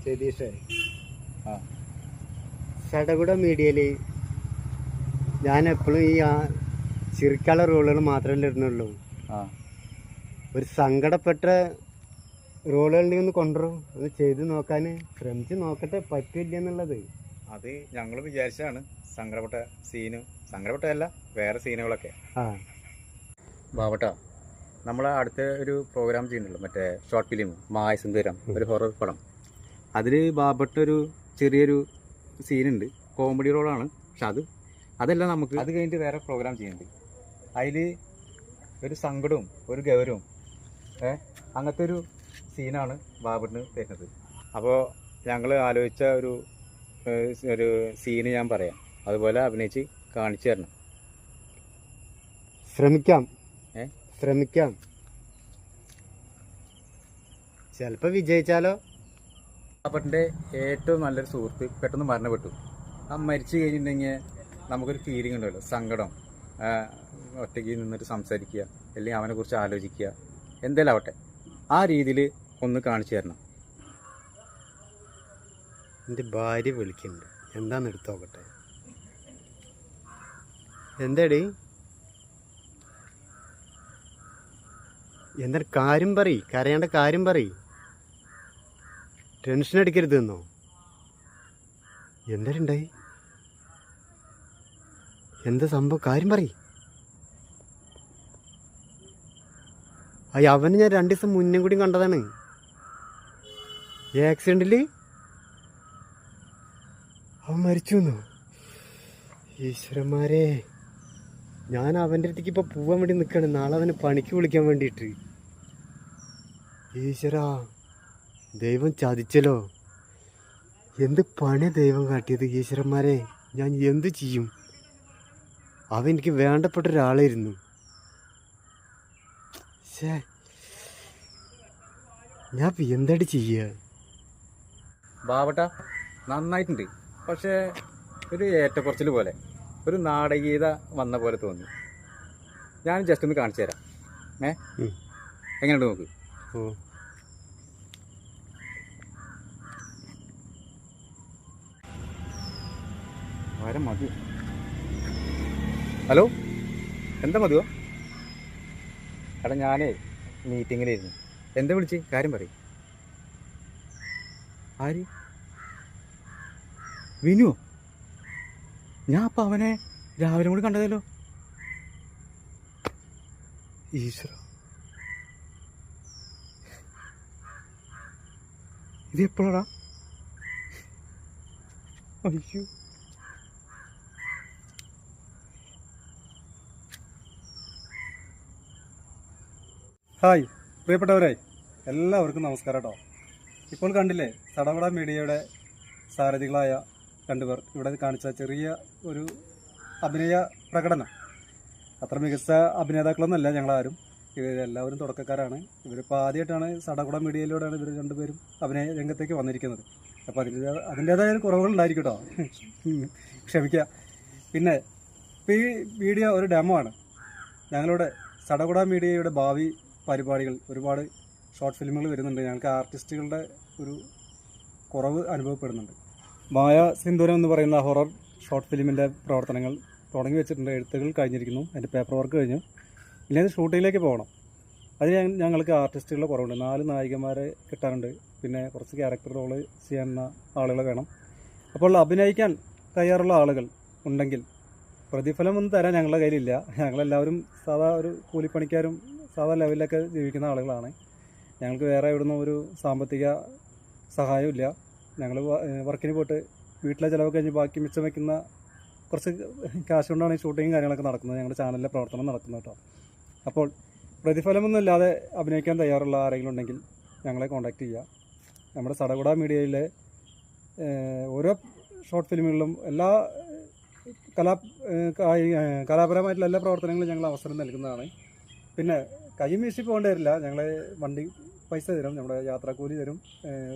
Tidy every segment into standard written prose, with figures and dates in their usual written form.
രതീഷേ, സടകുട മീഡിയയില് ഞാൻ എപ്പോഴും ഈ ചിരിക്കാനുള്ള റോളുകൾ മാത്രമല്ലേ ഇടുന്നുള്ളൂ. ഒരു സങ്കടപ്പെട്ട റോളുകളുണ്ടെങ്കിൽ ഒന്ന് കൊണ്ടുവരും, ഒന്ന് ചെയ്ത് നോക്കാൻ ശ്രമിച്ച് നോക്കട്ടെ പറ്റില്ല എന്നുള്ളത്. അത് ഞങ്ങൾ വിചാരിച്ചാണ് സങ്കടപ്പെട്ട സീന്, സങ്കടപ്പെട്ടതല്ല വേറെ സീനുകളൊക്കെ. ബാവട്ടാ, നമ്മൾ അടുത്ത ഒരു പ്രോഗ്രാം ചെയ്യുന്നുള്ളൂ, മറ്റേ ഷോർട്ട് ഫിലിം മായ സുന്ദരം, ഒരു ഹൊറർ പടം. അതിൽ ബാബട്ടൊരു ചെറിയൊരു സീനുണ്ട്, കോമഡി റോളാണ്. പക്ഷെ അതല്ല, നമുക്ക് അത് കഴിഞ്ഞിട്ട് വേറെ പ്രോഗ്രാം ചെയ്യുന്നുണ്ട്. അതിൽ ഒരു സങ്കടവും ഒരു ഗൗരവവും അങ്ങനത്തെ ഒരു സീനാണ് ബാബട്ടിന് തരുന്നത്. അപ്പോൾ ഞങ്ങൾ ആലോചിച്ച ഒരു സീന് ഞാൻ പറയാം, അതുപോലെ അഭിനയിച്ച് കാണിച്ചു തരണം. ശ്രമിക്കാം. ചിലപ്പോൾ വിജയിച്ചാലോ. ബാബട്ടിൻ്റെ ഏറ്റവും നല്ലൊരു സുഹൃത്ത് പെട്ടെന്ന് മരണപ്പെട്ടു. ആ മരിച്ചു കഴിഞ്ഞിട്ടുണ്ടെങ്കിൽ നമുക്കൊരു ഫീലിംഗ് ഉണ്ടല്ലോ, സങ്കടം. ഒറ്റയ്ക്ക് നിന്നിട്ട് സംസാരിക്കുക, അല്ലെങ്കിൽ അവനെക്കുറിച്ച് ആലോചിക്കുക, എന്തെങ്കിലും ആവട്ടെ, ആ രീതിയിൽ ഒന്ന് കാണിച്ചു തരണം. എൻ്റെ ഭാര്യ വിളിക്കുന്നുണ്ട്, എന്താന്ന് എടുത്തു നോക്കട്ടെ. എന്താടി, എന്തൊരു കാര്യം പറയ്, കരയേണ്ട കാര്യം പറയ്. ടെൻഷൻ അടിക്കരുത് എന്നോ? എന്തായാലുണ്ടായി, എന്താ സംഭവം, കാര്യം പറയ്. അവന് ഞാൻ 2 ദിവസം മുന്നേ കൂടി കണ്ടതാണ് ആക്സിഡന്റിൽ. അവൻ മരിച്ചു എന്നോ? ഈശ്വരന്മാരെ, ഞാൻ അവൻ്റെ അടുത്തേക്ക് ഇപ്പോൾ പോകാൻ വേണ്ടി നിൽക്കുകയാണ്, നാളെ അവന് പണിക്ക് വിളിക്കാൻ വേണ്ടിയിട്ട്. ഈശ്വരാ, ദൈവം ചതിച്ചല്ലോ. എന്ത് പണി ദൈവം കാട്ടിയത്. ഈശ്വരന്മാരെ, ഞാൻ എന്ത് ചെയ്യും? അവൻ എനിക്ക് വേണ്ടപ്പെട്ട ഒരാളായിരുന്നു. ഞാൻ എന്തായിട്ട് ചെയ്യുക? ബാവട്ട നന്നായിട്ടുണ്ട്, പക്ഷേ ഒരു ഏറ്റക്കുറച്ചിൽ പോലെ, ഒരു നാടകീയത വന്ന പോലെ തോന്നി. ഞാൻ ജസ്റ്റ് ഒന്ന് കാണിച്ചു തരാം. എങ്ങനെയുണ്ട് നോക്ക്. മതി. ഹലോ, എന്താ മതിയോ? എടാ, ഞാനേ മീറ്റിങ്ങിലായിരുന്നു. എന്താ വിളിച്ച്, കാര്യം പറയും. ആര്? വിനുവോ? ഞാൻ അപ്പം അവനെ രാവിലെ കൂടി കണ്ടതല്ലോ. ഈശ്വര, ഇത് എപ്പോഴാടാ? അയ്യോ, ഹായ് പ്രിയപ്പെട്ടവരായി, എല്ലാവർക്കും നമസ്കാരം കേട്ടോ. ഇപ്പോൾ കണ്ടില്ലേ, സടകുട മീഡിയയുടെ സാരഥികളായ 2 പേർ ഇവിടെ കാണിച്ച ചെറിയ ഒരു അഭിനയ പ്രകടനം. അത്ര മികച്ച അഭിനേതാക്കളൊന്നുമല്ല ഞങ്ങളാരും, ഇവരെല്ലാവരും തുടക്കക്കാരാണ്. ഇവരിപ്പോൾ ആദ്യമായിട്ടാണ് സടകുട മീഡിയയിലൂടെയാണ് ഇവർ 2 പേരും അഭിനയ രംഗത്തേക്ക് വന്നിരിക്കുന്നത്. അപ്പോൾ അതിൻ്റേതായ കുറവുകൾ ഉണ്ടായിരിക്കും കേട്ടോ, ക്ഷമിക്കുക. പിന്നെ ഈ വീഡിയോ ഒരു ഡെമോ ആണ്. ഞങ്ങളുടെ സടകുട മീഡിയയുടെ ഭാവി പരിപാടികൾ, ഒരുപാട് ഷോർട്ട് ഫിലിമുകൾ വരുന്നുണ്ട്. ഞങ്ങൾക്ക് ആർട്ടിസ്റ്റുകളുടെ ഒരു കുറവ് അനുഭവപ്പെടുന്നുണ്ട്. മായ സിന്ദൂരം എന്ന് പറയുന്ന ഹൊറർ ഷോർട്ട് ഫിലിമിൻ്റെ പ്രവർത്തനങ്ങൾ തുടങ്ങി വെച്ചിട്ടുണ്ട്. എഴുത്തുകൾ കഴിഞ്ഞിരിക്കുന്നു, അതിൻ്റെ പേപ്പർ വർക്ക് കഴിഞ്ഞു. ഇനി അത് ഷൂട്ടിങ്ങിലേക്ക് പോകണം. അതിന് ഞങ്ങൾക്ക് ആർട്ടിസ്റ്റുകളുടെ കുറവുണ്ട്. 4 നായികമാരെ കിട്ടാനുണ്ട്, പിന്നെ കുറച്ച് ക്യാരക്ടർ റോള് ചെയ്യുന്ന ആളുകൾ വേണം. അപ്പോൾ അഭിനയിക്കാൻ തയ്യാറുള്ള ആളുകൾ ഉണ്ടെങ്കിൽ പ്രതിഫലം ഒന്നും തരാൻ ഞങ്ങളുടെ കയ്യിലില്ല. ഞങ്ങളെല്ലാവരും സാധാ ഒരു കൂലിപ്പണിക്കാരും സാധാ ലെവലിലൊക്കെ ജീവിക്കുന്ന ആളുകളാണ്. ഞങ്ങൾക്ക് വേറെ ഇവിടുന്ന് ഒരു സാമ്പത്തിക സഹായമില്ല. ഞങ്ങൾ വർക്കിന് പോയിട്ട് വീട്ടിലെ ചിലവൊക്കെ കഴിഞ്ഞ് ബാക്കി മിച്ചം വയ്ക്കുന്ന കുറച്ച് കാശ് കൊണ്ടാണ് ഈ ഷൂട്ടിങ്ങും കാര്യങ്ങളൊക്കെ നടക്കുന്നത്, ഞങ്ങളുടെ ചാനലിലെ പ്രവർത്തനം നടക്കുന്നത് കേട്ടോ. അപ്പോൾ പ്രതിഫലമൊന്നും ഇല്ലാതെ അഭിനയിക്കാൻ തയ്യാറുള്ള ആരെങ്കിലും ഉണ്ടെങ്കിൽ ഞങ്ങളെ കോൺടാക്റ്റ് ചെയ്യുക. നമ്മുടെ സടകുട മീഡിയയിലെ ഓരോ ഷോർട്ട് ഫിലിമുകളിലും എല്ലാ കലാപരമായിട്ടുള്ള എല്ലാ പ്രവർത്തനങ്ങളും ഞങ്ങൾ അവസരം നൽകുന്നതാണ്. പിന്നെ കൈ വീശി പോകേണ്ടി വരില്ല, ഞങ്ങളെ വണ്ടി പൈസ തരും, നമ്മുടെ യാത്രാക്കൂലി തരും,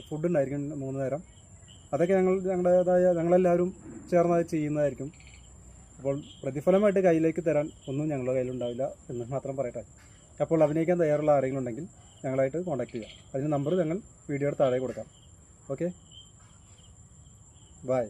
ഫുഡ് ഉണ്ടായിരിക്കും 3 നേരം. അതൊക്കെ ഞങ്ങളെല്ലാവരും ചേർന്ന് ചെയ്യുന്നതായിരിക്കും. അപ്പോൾ പ്രതിഫലമായിട്ട് കയ്യിലേക്ക് തരാൻ ഒന്നും ഞങ്ങളുടെ കയ്യിലുണ്ടാവില്ല എന്ന് മാത്രം പറയട്ടെ. അപ്പോൾ അഭിനയിക്കാൻ തയ്യാറുള്ള ആരെങ്കിലും ഉണ്ടെങ്കിൽ ഞങ്ങളായിട്ട് കോൺടാക്ട് ചെയ്യാം. അതിന് നമ്പർ ഞങ്ങൾ വീഡിയോയുടെ താഴെ കൊടുക്കാം. ഓക്കെ. ബൈ.